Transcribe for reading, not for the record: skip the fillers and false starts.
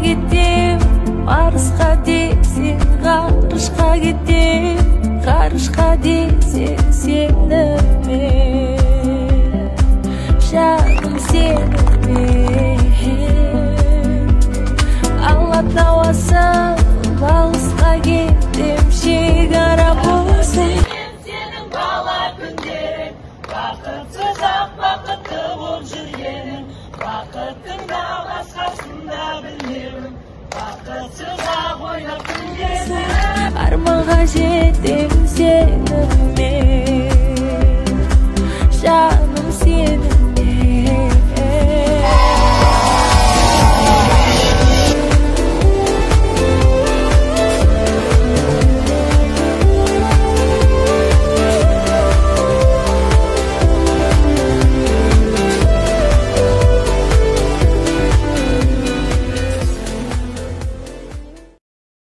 кетем, Марсқа десең ғарышқа кетем, ғарышқа десең сенімен, жаным сенімен. Алатау асып алысқа кетем, шекара болсын сенің бала күндерің, бақытсыз ақ бақытты болып жүргенің, бақыттың да басқасын да білмеуің, бақытсыз ақ ойнап күндерің. Арманға жетем сенімен, жаным сенімен.